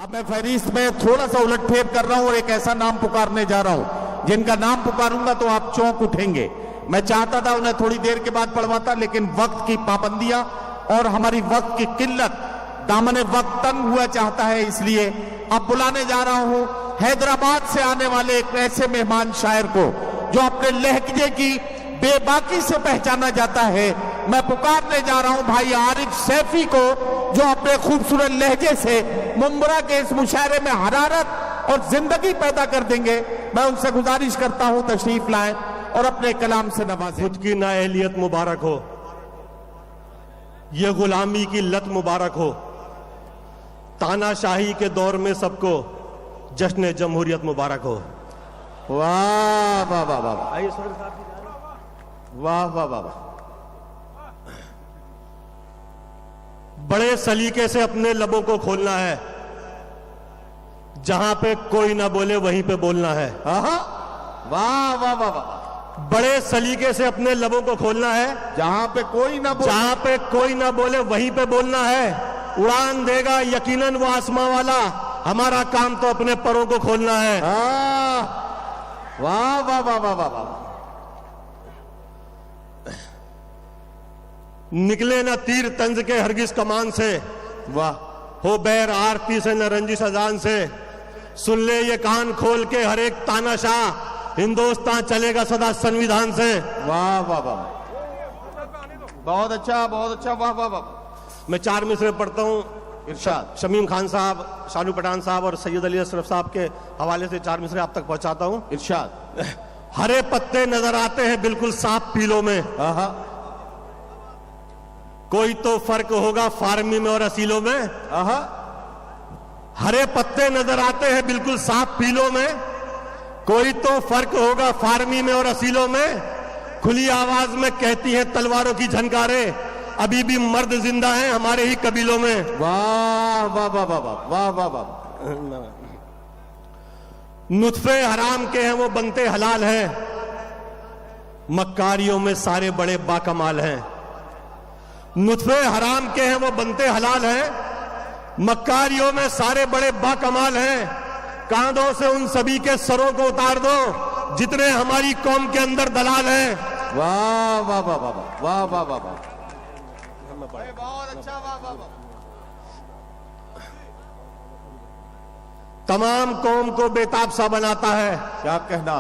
अब मैं फहरिस्त में थोड़ा सा उलटफेर कर रहा हूं और एक ऐसा नाम पुकारने जा रहा हूं जिनका नाम पुकारूंगा तो आप चौंक उठेंगे। मैं चाहता था उन्हें थोड़ी देर के बाद पढ़वाता, लेकिन वक्त की पाबंदियां और हमारी वक्त की किल्लत, दामने वक्त तंग हुआ चाहता है, इसलिए अब बुलाने जा रहा हूं हैदराबाद से आने वाले एक ऐसे मेहमान शायर को जो अपने लहजे की बेबाकी से पहचाना जाता है। मैं पुकारने जा रहा हूं भाई आरिफ सैफी को, जो अपने खूबसूरत लहजे से मुंबरा के इस मुशायरे में हरारत और जिंदगी पैदा कर देंगे। मैं उनसे गुजारिश करता हूं तशरीफ लाएं और अपने कलाम से नवाजें। खुद की नाअहलियत मुबारक हो, यह गुलामी की लत मुबारक हो, तानाशाही के दौर में सबको जश्न जमहूरियत मुबारक हो। वाह वाह वाह वाह, आइए वाह वाह वाह वाह। बड़े सलीके से अपने लबों को खोलना है, जहां पे कोई ना बोले वहीं पे बोलना है। वाह वाह वाह वाह। बड़े सलीके से अपने लबों को खोलना है, जहां पे कोई ना बोले, जहां पे कोई ना बोले वहीं पे बोलना है। उड़ान देगा यकीनन वो आसमां वाला, हमारा काम तो अपने परों को खोलना है। वाह वाह वाह वाह वाह वाह। निकले न तीर तंज के हरगिज कमान से, वाह हो बैर आरती से न रंजिश अजान से। सुन ले ये कान खोल के हर एक तानाशाह, हिंदुस्तान चलेगा सदा संविधान से। वाह वाह वाह, बहुत अच्छा बहुत अच्छा, वाह वाह वाह। मैं 4 मिसरे पढ़ता हूं, इरशाद। शमीम खान साहब, शानू पठान साहब और सैयद अली अशरफ साहब के हवाले से 4 मिसरे आप तक पहुंचाता हूं। इरशाद। हरे पत्ते नजर आते हैं बिल्कुल साफ पीलों में, कोई तो फर्क होगा फार्मी में और असीलों में। हरे पत्ते नजर आते हैं बिल्कुल साफ पीलों में, कोई तो फर्क होगा फार्मी में और असीलों में। खुली आवाज में कहती हैं तलवारों की झनकारें, अभी भी मर्द जिंदा हैं हमारे ही कबीलों में। वाह वाह वाह वाह वाह वाह वाह। नुत्फे हराम के हैं वो बनते हलाल हैं, मक्कारियों में सारे बड़े बाकमाल हैं। नुत्फे हराम के हैं वो बनते हलाल हैं, मक्कारियों में सारे बड़े बाकमाल हैं। कांधों से उन सभी के सरों को उतार दो जितने हमारी कौम के अंदर दलाल हैं। वाह वाह वाह वाह वाह वाह वाह वाह, बहुत अच्छा, वाह वाह वाह। तमाम कौम को बेताब सा बनाता है, क्या कहना।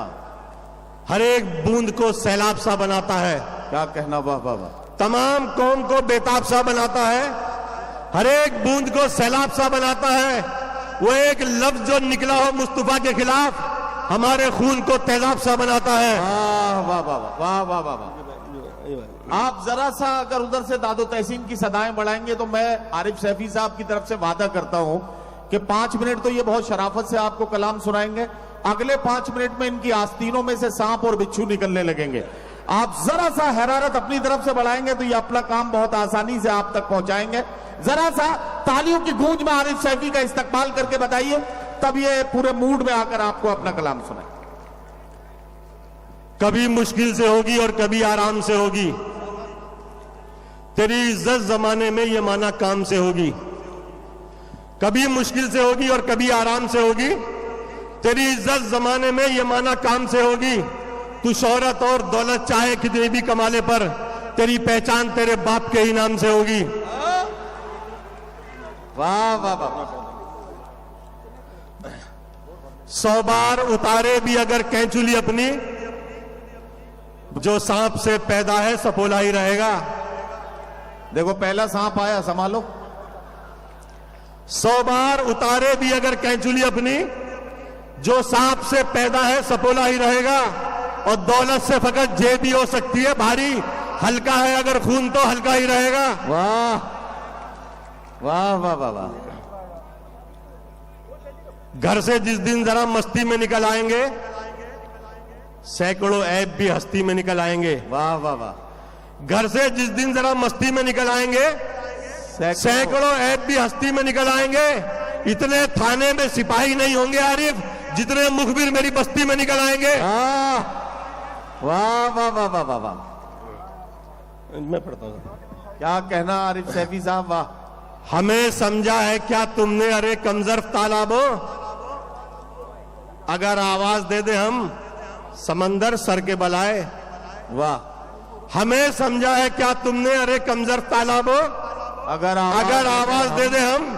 हर एक बूंद को सैलाब सा बनाता है। क्या कहना, वाह वाह वाह। तमाम कौम को बेताब सा बनाता है, हर एक बूंद को सैलाब सा बनाता है। वो एक लफ्ज जो निकला हो मुस्तफा के खिलाफ, हमारे खून को तेजाब सा बनाता है। वाह वाह वाह वाह वाह वाह वाह। आप जरा सा अगर उधर से दादो तहसीन की सदाएं बढ़ाएंगे तो मैं आरिफ सैफी साहब की तरफ से वादा करता हूं कि 5 मिनट तो ये बहुत शराफत से आपको कलाम सुनाएंगे, अगले 5 मिनट में इनकी आस्तीनों में से सांप और बिच्छू निकलने लगेंगे। आप जरा सा हरारत अपनी तरफ से बढ़ाएंगे तो ये अपना काम बहुत आसानी से आप तक पहुंचाएंगे। जरा सा तालियों की गूंज में आरिफ सैफी का इस्तकबाल करके बताइए, तब ये पूरे मूड में आकर आपको अपना कलाम सुनाए। कभी मुश्किल से होगी और कभी आराम से होगी, तेरी इज्जत जमाने में ये माना काम से होगी। कभी मुश्किल से होगी और कभी आराम से होगी, तेरी इज्जत जमाने में ये माना काम से होगी। तू शोहरत और दौलत चाहे कितनी भी कमाले पर, तेरी पहचान तेरे बाप के ही नाम से होगी। वाह वाह वाह। 100 बार उतारे भी अगर कैंचुली अपनी, जो सांप से पैदा है सपोला ही रहेगा। देखो पहला सांप आया, संभालो। 100 बार उतारे भी अगर कैंचुली अपनी, जो सांप से पैदा है सपोला ही रहेगा। और दौलत से फकत जेब भी हो सकती है भारी, हल्का है अगर खून तो हल्का ही रहेगा। वाह वाह वाह वाह वाह। घर से जिस दिन जरा मस्ती में निकल आएंगे, सैकड़ों ऐब भी हस्ती में निकल आएंगे। वाह वाह वाह। घर से जिस दिन जरा मस्ती में निकल आएंगे, सैकड़ों ऐब भी हस्ती में निकल आएंगे। इतने थाने में सिपाही नहीं होंगे आरिफ, जितने मुखबिर मेरी बस्ती में निकल आएंगे। वाह वाह वाह वाह वाह वाह। मैं पढ़ता हूं। क्या कहना आरिफ सैफी साहब, वाह। हमें समझा है क्या तुमने, अरे कमजर्फ तालाबो। अगर आवाज दे दे हम, समंदर सर के बलाए। वाह। हमें समझा है क्या तुमने, अरे कमजर्फ तालाबो। अगर आवाज दे दे हम,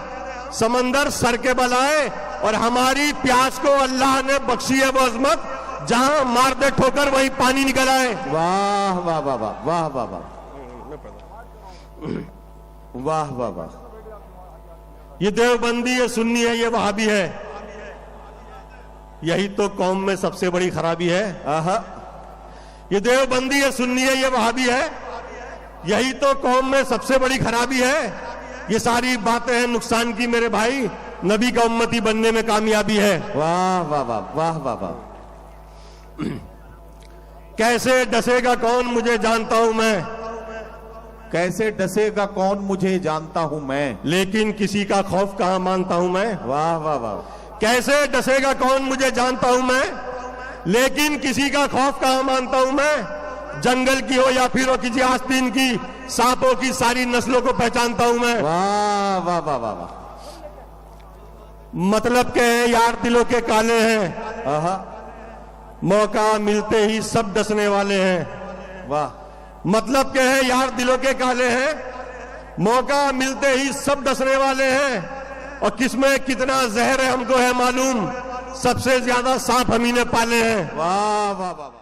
समंदर सर के बलाए। और हमारी प्यास को अल्लाह ने बख्शी है वो अजमत, जहां मार दे ठोकर वहीं पानी निकल आए। वाह वाह वाह वाह वाह वाह वाह वाह वाह वाह। ये देवबंदी, ये सुन्नी है, ये वहाबी है। यही तो कौम में सबसे बड़ी खराबी है। आहा। ये देवबंदी, ये सुन्नी है, ये वहाबी है। यही तो कौम में सबसे बड़ी खराबी है। ये सारी बातें हैं नुकसान की मेरे भाई, नबी का उम्मती बनने में कामयाबी है। वाह वाह वाह वाह वाह वाह। कैसे डसेगा कौन मुझे जानता हूं मैं, कैसे डसेगा कौन मुझे जानता हूं मैं, लेकिन किसी का खौफ कहां मानता हूं मैं। वाह वाह वाह। कैसे डसेगा कौन मुझे जानता हूं मैं, लेकिन किसी का खौफ कहां मानता हूं मैं। जंगल की हो या फिर हो किसी आस्तीन की, सांपों की सारी नस्लों को पहचानता हूं मैं। वाह वाह वाह वाह वाह। मतलब के हैं यार दिलों के काले हैं, आहा। मौका मिलते ही सब डसने वाले हैं। वाह। मतलब के हैं यार दिलों के काले हैं, मौका मिलते ही सब डसने वाले हैं। और किसमें कितना जहर है हमको है मालूम, सबसे ज्यादा सांप हम ही ने पाले हैं। वाह वाह वाह।